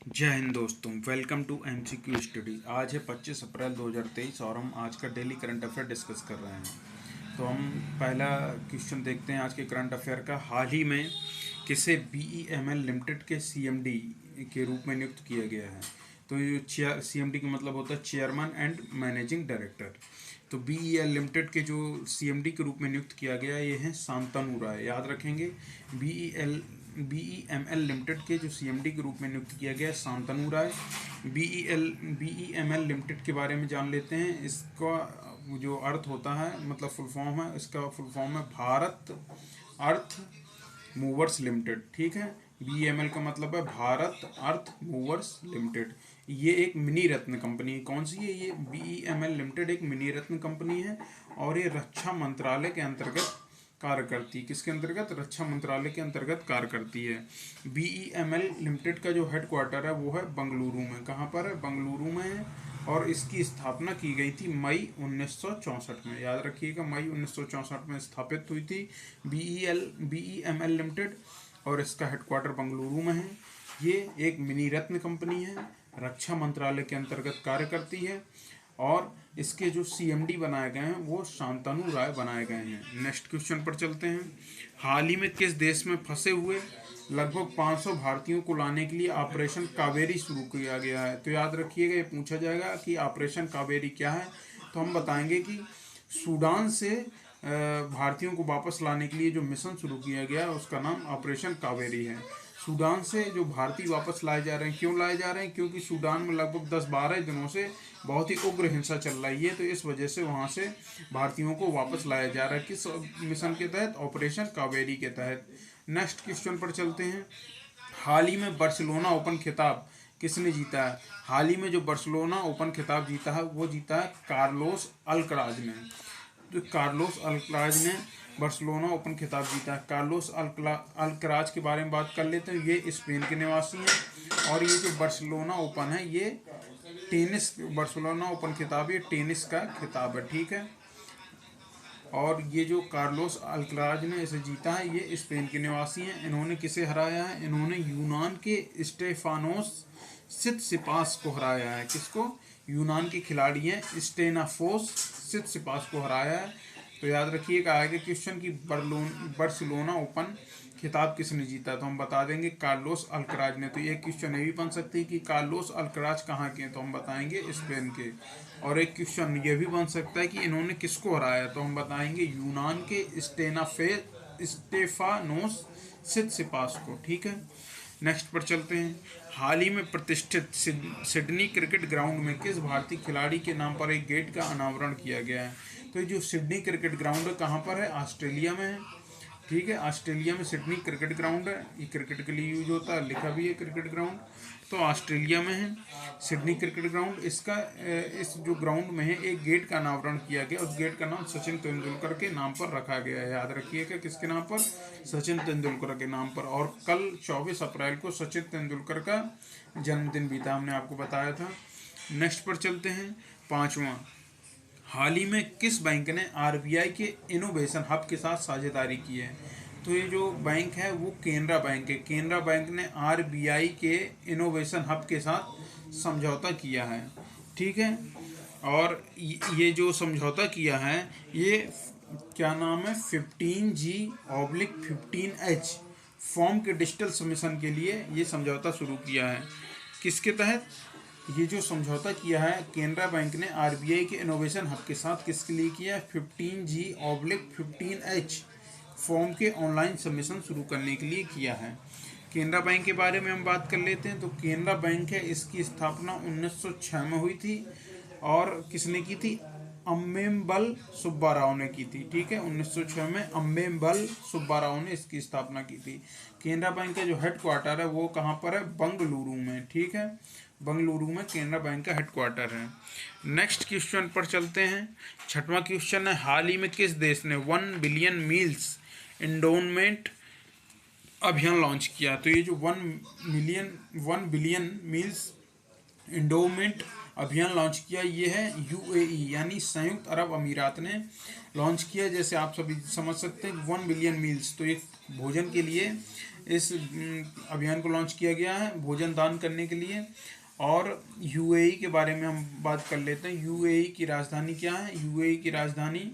जय हिंद दोस्तों, welcome to MCQ study. आज है 25 अप्रैल 2023 और हम आज का डेली करंट अफेयर डिस्कस कर रहे हैं। तो हम पहला क्वेश्चन देखते हैं आज के करंट अफेयर का। हाल ही में किसे बीईएमएल लिमिटेड के सीएमडी के रूप में नियुक्त किया गया है? तो ये सीएमडी का मतलब होता है चेयरमैन एंड मैनेजिंग डायरेक्टर। तो बीईएल लिमिटेड के जो सीएमडी के रूप में नियुक्त किया गया ये है शांतनु राय। याद रखेंगे, बीईएमएल लिमिटेड के जो सीएमडी के रूप में नियुक्त किया गया है शांतनु राय। बीईएमएल लिमिटेड के बारे में जान लेते हैं। इसका जो अर्थ होता है, मतलब फुल फॉर्म है, इसका फुल फॉर्म है भारत अर्थ मूवर्स लिमिटेड। ठीक है, बीईएमएल का मतलब है भारत अर्थ मूवर्स लिमिटेड। ये एक मिनी रत्न कंपनी है। कौन सी है ये? बीईएमएल लिमिटेड एक मिनी रत्न कंपनी है और ये रक्षा मंत्रालय के अंतर्गत कार्य करती है। किसके अंतर्गत? रक्षा मंत्रालय के अंतर्गत कार्य करती है। बीईएमएल लिमिटेड का जो हेडक्वार्टर है वो है बंगलुरु में। कहाँ पर है? बंगलुरु में है। और इसकी स्थापना की गई थी मई 1964 में। याद रखिएगा, मई 1964 में स्थापित हुई थी बीईएमएल लिमिटेड और इसका हेडक्वार्टर बंगलुरु में है। ये एक मिनी रत्न कंपनी है, रक्षा मंत्रालय के अंतर्गत कार्य करती है और इसके जो सीएमडी बनाए गए हैं वो शांतनु राय बनाए गए हैं। नेक्स्ट क्वेश्चन पर चलते हैं। हाल ही में किस देश में फंसे हुए लगभग 500 भारतीयों को लाने के लिए ऑपरेशन कावेरी शुरू किया गया है? तो याद रखिएगा, ये पूछा जाएगा कि ऑपरेशन कावेरी क्या है। तो हम बताएंगे कि सूडान से भारतीयों को वापस लाने के लिए जो मिशन शुरू किया गया है उसका नाम ऑपरेशन कावेरी है। सूडान से जो भारतीय वापस लाए जा रहे हैं, क्यों लाए जा रहे हैं? क्योंकि सूडान में लगभग 10-12 दिनों से बहुत ही उग्र हिंसा चल रही है, तो इस वजह से वहाँ से भारतीयों को वापस लाया जा रहा है। किस मिशन के तहत? ऑपरेशन कावेरी के तहत। नेक्स्ट क्वेश्चन पर चलते हैं। हाल ही में बार्सिलोना ओपन खिताब किसने जीता है? हाल ही में जो बार्सिलोना ओपन खिताब जीता है वो जीता है कार्लोस अल्कराज ने। तो कार्लोस अल्कराज ने बार्सिलोना ओपन खिताब जीता है। कार्लोस अल्कराज के बारे में बात कर लेते हैं। ये स्पेन के निवासी हैं और ये जो बार्सिलोना ओपन है ये टेनिस, बार्सिलोना ओपन खिताब ये टेनिस का खिताब है। ठीक है, और ये जो कार्लोस अल्कराज ने इसे जीता है ये स्पेन के निवासी हैं। इन्होंने किसे हराया है? इन्होंने यूनान के स्टेफानोस सिटसिपास को हराया है। किसको? यूनान के खिलाड़ी हैं स्टेनाफोस सिटसिपास को हराया है। तो याद रखिएगा आगे क्वेश्चन की बार्सिलोना ओपन खिताब किसने जीता? तो हम बता देंगे कार्लोस अल्कराज ने। तो एक क्वेश्चन ये भी बन सकती है कि कार्लोस अल्कराज कहाँ के हैं? तो हम बताएंगे स्पेन के। और एक क्वेश्चन ये भी बन सकता है कि इन्होंने किसको हराया? तो हम बताएंगे यूनान के स्टेफानोस सिटसिपास को। ठीक है, नेक्स्ट पर चलते हैं। हाल ही में प्रतिष्ठित सिडनी क्रिकेट ग्राउंड में किस भारतीय खिलाड़ी के नाम पर एक गेट का अनावरण किया गया है? तो ये जो सिडनी क्रिकेट ग्राउंड है कहाँ पर है? ऑस्ट्रेलिया में है। ठीक है, ऑस्ट्रेलिया में सिडनी क्रिकेट ग्राउंड है। ये क्रिकेट के लिए यूज होता है, लिखा भी है क्रिकेट ग्राउंड। तो ऑस्ट्रेलिया में है सिडनी क्रिकेट ग्राउंड। इसका इस जो ग्राउंड में है एक गेट का अनावरण किया गया। उस गेट का नाम सचिन तेंदुलकर के नाम पर रखा गया है। याद रखिएगा, किसके नाम पर? सचिन तेंदुलकर के नाम पर। और कल 24 अप्रैल को सचिन तेंदुलकर का जन्मदिन भी था, हमने आपको बताया था। नेक्स्ट पर चलते हैं, पांचवा। हाल ही में किस बैंक ने आरबीआई के इनोवेशन हब के साथ साझेदारी की है? तो ये जो बैंक है वो केनरा बैंक है। केनरा बैंक ने आरबीआई के इनोवेशन हब के साथ समझौता किया है। ठीक है, और ये जो समझौता किया है ये क्या नाम है? 15G/15H फॉर्म के डिजिटल सबमिशन के लिए ये समझौता शुरू किया है। किसके तहत? ये जो समझौता किया है केनरा बैंक ने आरबीआई के इनोवेशन हब के साथ, किसके लिए किया है? 15G/15H फॉर्म के ऑनलाइन सबमिशन शुरू करने के लिए किया है। केनरा बैंक के बारे में हम बात कर लेते हैं। तो केनरा बैंक है, इसकी स्थापना 1906 में हुई थी और किसने की थी? अम्मेम्बल सुब्बा राव ने की थी। ठीक है, 1906 में अम्मेम्बल सुब्बा राव ने इसकी स्थापना की थी। केनरा बैंक का जो हेडक्वार्टर है वो कहाँ पर है? बंगलुरु में। ठीक है, बंगलुरु में केनरा बैंक का हेडक्वार्टर है। नेक्स्ट क्वेश्चन पर चलते हैं। छठवां क्वेश्चन है, हाल ही में किस देश ने 1 बिलियन मील्स एंडोनमेंट अभियान लॉन्च किया? तो ये जो 1 बिलियन मील्स एंडोमेंट अभियान लॉन्च किया ये है यूएई यानी संयुक्त अरब अमीरात ने लॉन्च किया। जैसे आप सभी समझ सकते हैं 1 बिलियन मील्स, तो एक भोजन के लिए इस अभियान को लॉन्च किया गया है भोजन दान करने के लिए। और यूएई के बारे में हम बात कर लेते हैं। यूएई की राजधानी क्या है? यूएई की राजधानी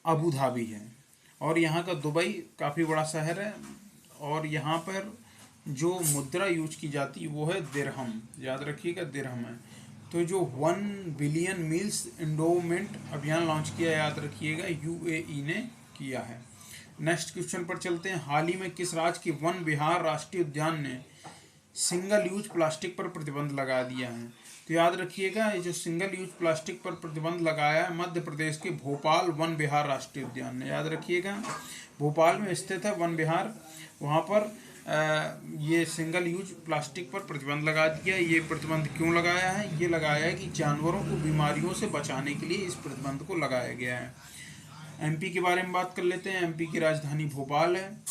अबू धाबी है, और यहाँ का दुबई काफ़ी बड़ा शहर है। और यहाँ पर जो मुद्रा यूज की जाती है वो है दिरहम, याद रखिएगा दिरहम है। तो जो 1 बिलियन मील्स एंडोमेंट अभियान लॉन्च किया, याद रखिएगा यूएई ने किया है। नेक्स्ट क्वेश्चन पर चलते हैं। हाल ही में किस राज्य के वन विहार राष्ट्रीय उद्यान ने सिंगल यूज प्लास्टिक पर प्रतिबंध लगा दिया है? तो याद रखिएगा ये जो सिंगल यूज प्लास्टिक पर प्रतिबंध लगाया है मध्य प्रदेश के भोपाल वन विहार राष्ट्रीय उद्यान ने। याद रखिएगा भोपाल में स्थित है वन विहार, वहाँ पर ये सिंगल यूज प्लास्टिक पर प्रतिबंध लगा दिया। ये प्रतिबंध क्यों लगाया है? ये लगाया है कि जानवरों को बीमारियों से बचाने के लिए इस प्रतिबंध को लगाया गया है। एमपी के बारे में बात कर लेते हैं। एमपी की राजधानी भोपाल है,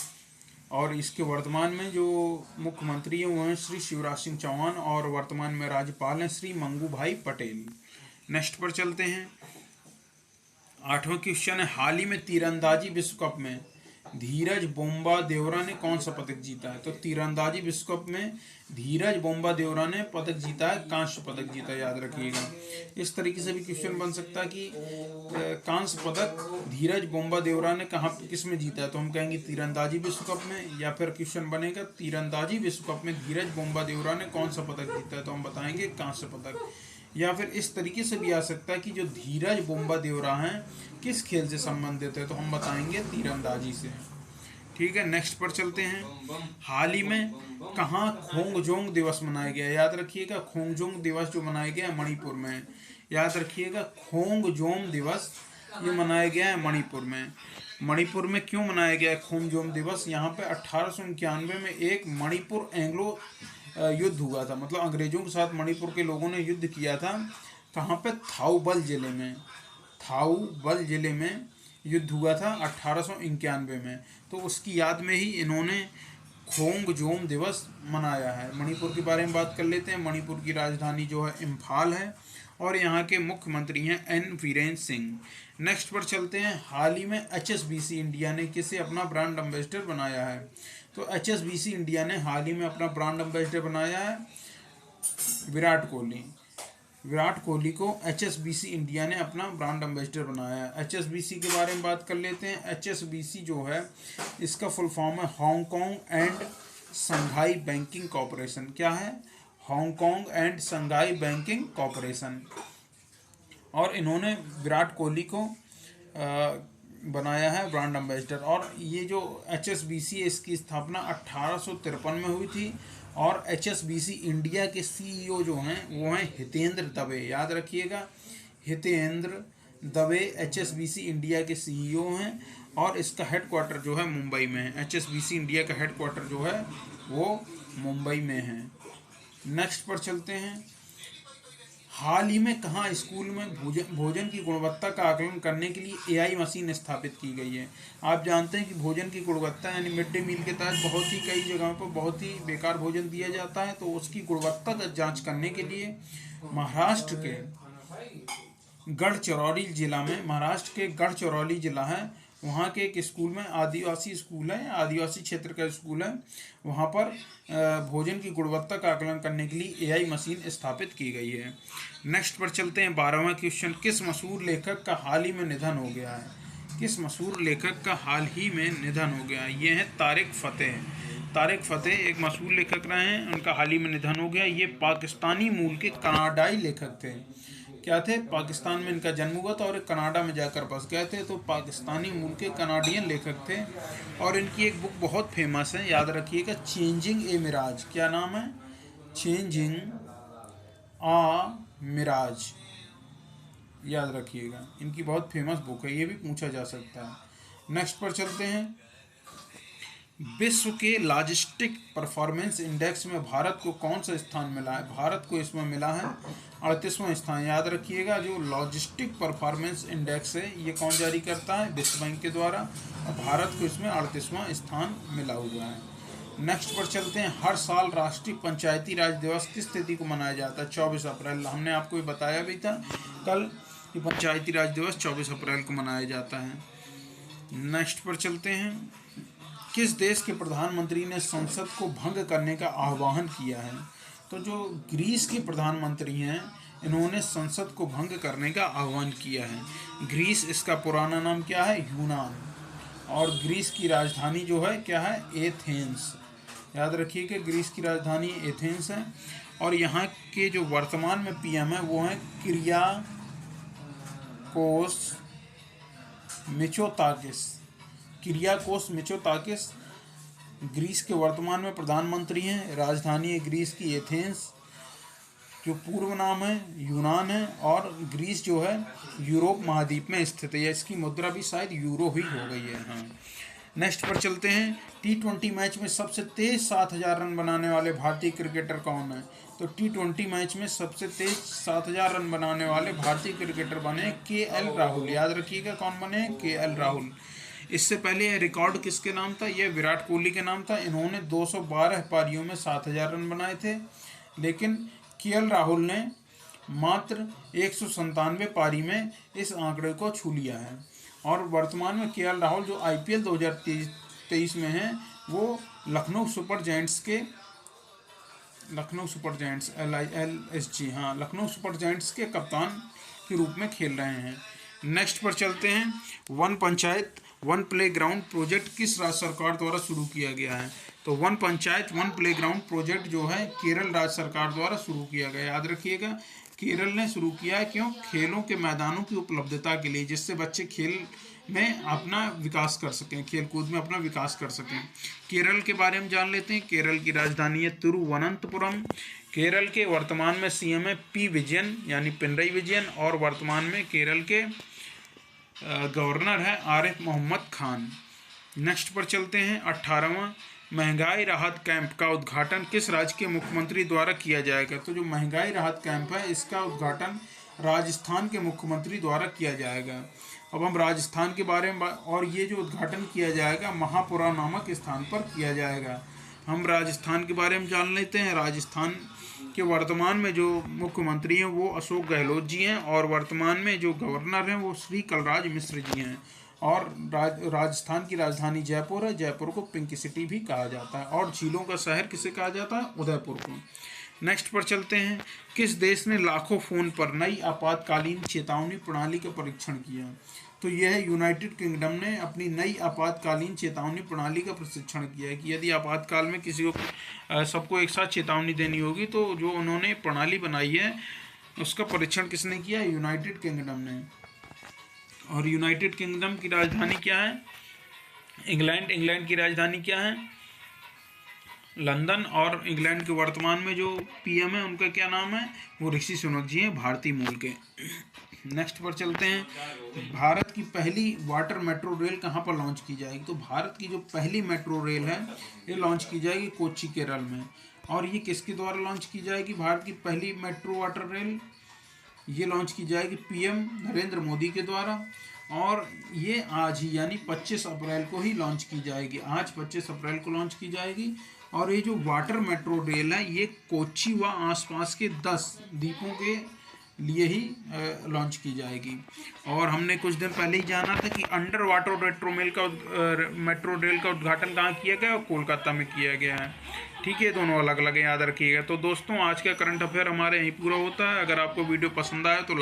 और इसके वर्तमान में जो मुख्यमंत्री हैं वो हैं श्री शिवराज सिंह चौहान, और वर्तमान में राज्यपाल हैं श्री मंगू भाई पटेल। नेक्स्ट पर चलते हैं। 8वां क्वेश्चन है। हाल ही में तीरंदाजी विश्व कप में धीरज बोम्बा देवरा ने कौन सा पदक जीता है? तो तीरंदाजी विश्व कप में धीरज बोम्बा देवरा ने पदक जीता है, कांस्य पदक जीता है, याद रखिएगा। इस तरीके से भी क्वेश्चन बन सकता है कि कांस्य पदक धीरज बोम्बा देवरा ने कहाँ किस में जीता है? तो हम कहेंगे तीरंदाजी विश्व कप में। या फिर क्वेश्चन बनेगा तीरंदाजी विश्व कप में धीरज बोम्बा देवरा ने कौन सा पदक जीता है? तो हम बताएंगे कांस्य पदक। या फिर इस तरीके से भी आ सकता है कि जो धीरज बोम्बा देवरा हैं किस खेल से संबंधित है? तो हम बताएंगे तीरंदाजी से। ठीक है, नेक्स्ट पर चलते हैं। हाल ही में कहाँ खोंगजोंग दिवस मनाया गया? याद रखिएगा खोंगजोंग दिवस जो मनाया गया है मणिपुर में। याद रखिएगा खोंगजोम दिवस ये मनाया गया है मणिपुर में। मणिपुर में क्यों मनाया गया है खोंगजोम दिवस? यहाँ पे 1891 में एक मणिपुर एंग्लो युद्ध हुआ था, मतलब अंग्रेजों के साथ मणिपुर के लोगों ने युद्ध किया था। कहाँ पे? थाउबल जिले में। थाउबल जिले में युद्ध हुआ था 1891 में। तो उसकी याद में ही इन्होंने खोंगजोम दिवस मनाया है। मणिपुर के बारे में बात कर लेते हैं। मणिपुर की राजधानी जो है इम्फाल है, और यहाँ के मुख्यमंत्री हैं एन वीरेंद्र सिंह। नेक्स्ट पर चलते हैं। हाल ही में HSBC इंडिया ने किसे अपना ब्रांड एम्बेसडर बनाया है? तो HSBC इंडिया ने हाल ही में अपना ब्रांड एम्बेसडर बनाया है विराट कोहली। विराट कोहली को HSBC इंडिया ने अपना ब्रांड एम्बेसडर बनाया है। HSBC के बारे में बात कर लेते हैं। HSBC जो है इसका फुल फॉर्म है Hong Kong and Shanghai banking corporation. क्या है? Hong Kong and Shanghai banking corporation. और इन्होंने विराट कोहली को बनाया है ब्रांड एम्बेसडर। और ये जो HSBC है इसकी स्थापना 1853 में हुई थी, और HSBC इंडिया के CEO जो हैं वो हैं हितेंद्र दवे। याद रखिएगा हितेंद्र दवे HSBC इंडिया के CEO हैं, और इसका हेडक्वार्टर जो है मुंबई में है। HSBC इंडिया का हेडक्वार्टर जो है वो मुंबई में है। नेक्स्ट पर चलते हैं। हाल ही में कहाँ स्कूल में भोजन की गुणवत्ता का आकलन करने के लिए AI मशीन स्थापित की गई है? आप जानते हैं कि भोजन की गुणवत्ता यानी मिड डे मील के तहत बहुत ही कई जगहों पर बहुत ही बेकार भोजन दिया जाता है, तो उसकी गुणवत्ता का जांच करने के लिए महाराष्ट्र के गढ़चिरौली जिला है, वहाँ के एक स्कूल में आदिवासी स्कूल है, आदिवासी क्षेत्र का स्कूल है, वहाँ पर भोजन की गुणवत्ता का आकलन करने के लिए AI मशीन स्थापित की गई है। नेक्स्ट पर चलते हैं। 12वां क्वेश्चन। किस मशहूर लेखक का हाल ही में निधन हो गया है? किस मशहूर लेखक का हाल ही में निधन हो गया है? ये हैं तारिक फ़तेह। तारिक फ़तेह एक मशहूर लेखक रहे हैं, उनका हाल ही में निधन हो गया। ये पाकिस्तानी मूल के कनाडाई लेखक थे। क्या थे? पाकिस्तान में इनका जन्म हुआ था और कनाडा में जाकर बस गए थे, तो पाकिस्तानी मूल के कनाडियन लेखक थे। और इनकी एक बुक बहुत फेमस है, याद रखिएगा चेंजिंग ए मिराज। क्या नाम है? चेंजिंग आ मिराज, याद रखिएगा। इनकी बहुत फेमस बुक है, ये भी पूछा जा सकता है। नेक्स्ट पर चलते हैं। विश्व के लॉजिस्टिक परफॉर्मेंस इंडेक्स में भारत को कौन सा स्थान मिला है? भारत को इसमें मिला है 38वां स्थान। याद रखिएगा जो लॉजिस्टिक परफॉर्मेंस इंडेक्स है ये कौन जारी करता है? विश्व बैंक के द्वारा, और भारत को इसमें 38वां स्थान मिला हुआ है। नेक्स्ट पर चलते हैं। हर साल राष्ट्रीय पंचायती राज दिवस किस तिथि को मनाया जाता है? 24 अप्रैल। हमने आपको ये बताया भी था कल कि पंचायती राज दिवस 24 अप्रैल को मनाया जाता है। नेक्स्ट पर चलते हैं। किस देश के प्रधानमंत्री ने संसद को भंग करने का आह्वान किया है? तो जो ग्रीस के प्रधानमंत्री हैं, इन्होंने संसद को भंग करने का आह्वान किया है। ग्रीस, इसका पुराना नाम क्या है? यूनान। और ग्रीस की राजधानी जो है क्या है? एथेंस। याद रखिए कि ग्रीस की राजधानी एथेंस है। और यहाँ के जो वर्तमान में पीएम है वो हैं किरियाकोस मिचोताकिस। किरियाकोस मिचोताकिस ग्रीस के वर्तमान में प्रधानमंत्री हैं। राजधानी है ग्रीस की एथेंस, जो पूर्व नाम है यूनान है। और ग्रीस जो है यूरोप महाद्वीप में स्थित है। इसकी मुद्रा भी शायद यूरो ही हो गई है। हाँ, नेक्स्ट पर चलते हैं। T20 मैच में सबसे तेज 7,000 रन बनाने वाले भारतीय क्रिकेटर कौन है? तो T20 मैच में सबसे तेज 7,000 रन बनाने वाले भारतीय क्रिकेटर बने KL राहुल। याद रखिएगा कौन बने? KL राहुल। इससे पहले यह रिकॉर्ड किसके नाम था? यह विराट कोहली के नाम था। इन्होंने 212 पारियों में 7,000 रन बनाए थे, लेकिन KL राहुल ने मात्र 197 पारी में इस आंकड़े को छू लिया है। और वर्तमान में KL राहुल जो IPL 2023 में हैं, वो लखनऊ सुपर जायंट्स LSG, हाँ, लखनऊ सुपर जायंट्स के कप्तान के रूप में खेल रहे हैं। नेक्स्ट पर चलते हैं। One panchayat one play ground project किस राज्य सरकार द्वारा शुरू किया गया है? तो one panchayat one play ground project जो है केरल राज्य सरकार द्वारा शुरू किया गया। याद रखिएगा, केरल ने शुरू किया है। क्यों? खेलों के मैदानों की उपलब्धता के लिए, जिससे बच्चे खेल में अपना विकास कर सकें, खेल कूद में अपना विकास कर सकें। केरल के बारे में जान लेते हैं। केरल की राजधानी है तिरुवनंतपुरम। केरल के वर्तमान में CM है P विजयन, यानी पिनरई विजयन। और वर्तमान में केरल के गवर्नर है आरिफ मोहम्मद खान। नेक्स्ट पर चलते हैं। 18वां महंगाई राहत कैंप का उद्घाटन किस राज्य के मुख्यमंत्री द्वारा किया जाएगा? तो जो महंगाई राहत कैंप है, इसका उद्घाटन राजस्थान के मुख्यमंत्री द्वारा किया जाएगा। अब हम राजस्थान के बारे में और ये जो उद्घाटन किया जाएगा महापुरा नामक स्थान पर किया जाएगा। हम राजस्थान के बारे में जान लेते हैं। राजस्थान के वर्तमान में जो मुख्यमंत्री हैं वो अशोक गहलोत जी हैं। और वर्तमान में जो गवर्नर हैं वो श्री कलराज मिश्र जी हैं। और राजस्थान की राजधानी जयपुर है। जयपुर को पिंक सिटी भी कहा जाता है। और झीलों का शहर किसे कहा जाता है? उदयपुर को। नेक्स्ट पर चलते हैं। किस देश ने लाखों फ़ोन पर नई आपातकालीन चेतावनी प्रणाली का परीक्षण किया? तो यह यूनाइटेड किंगडम ने अपनी नई आपातकालीन चेतावनी प्रणाली का प्रशिक्षण किया है कि यदि आपातकाल में किसी को सबको एक साथ चेतावनी देनी होगी, तो जो उन्होंने प्रणाली बनाई है उसका परीक्षण किसने किया? यूनाइटेड किंगडम ने। और यूनाइटेड किंगडम की राजधानी क्या है? इंग्लैंड। इंग्लैंड की राजधानी क्या है? लंदन। और इंग्लैंड के वर्तमान में जो PM है उनका क्या नाम है? वो ऋषि सुनक जी हैं, भारतीय मूल के। नेक्स्ट पर चलते हैं। भारत की पहली वाटर मेट्रो रेल कहाँ पर लॉन्च की जाएगी? तो भारत की जो पहली मेट्रो रेल है ये लॉन्च की जाएगी कोच्चि, केरल में। और ये किसके द्वारा लॉन्च की जाएगी? भारत की पहली मेट्रो वाटर रेल ये लॉन्च की जाएगी PM नरेंद्र मोदी के द्वारा। और ये आज ही यानी 25 अप्रैल को ही लॉन्च की जाएगी। आज 25 अप्रैल को लॉन्च की जाएगी। और ये जो वाटर मेट्रो रेल है ये कोच्चि व आसपास के 10 द्वीपों के लिए ही लॉन्च की जाएगी। और हमने कुछ दिन पहले ही जाना था कि अंडर वाटर मेट्रो रेल का उद्घाटन कहाँ किया गया? और कोलकाता में किया गया है। ठीक है, दोनों अलग अलग याद रखिएगा। तो दोस्तों, आज का करंट अफेयर हमारे यहीं पूरा होता है। अगर आपको वीडियो पसंद आए तो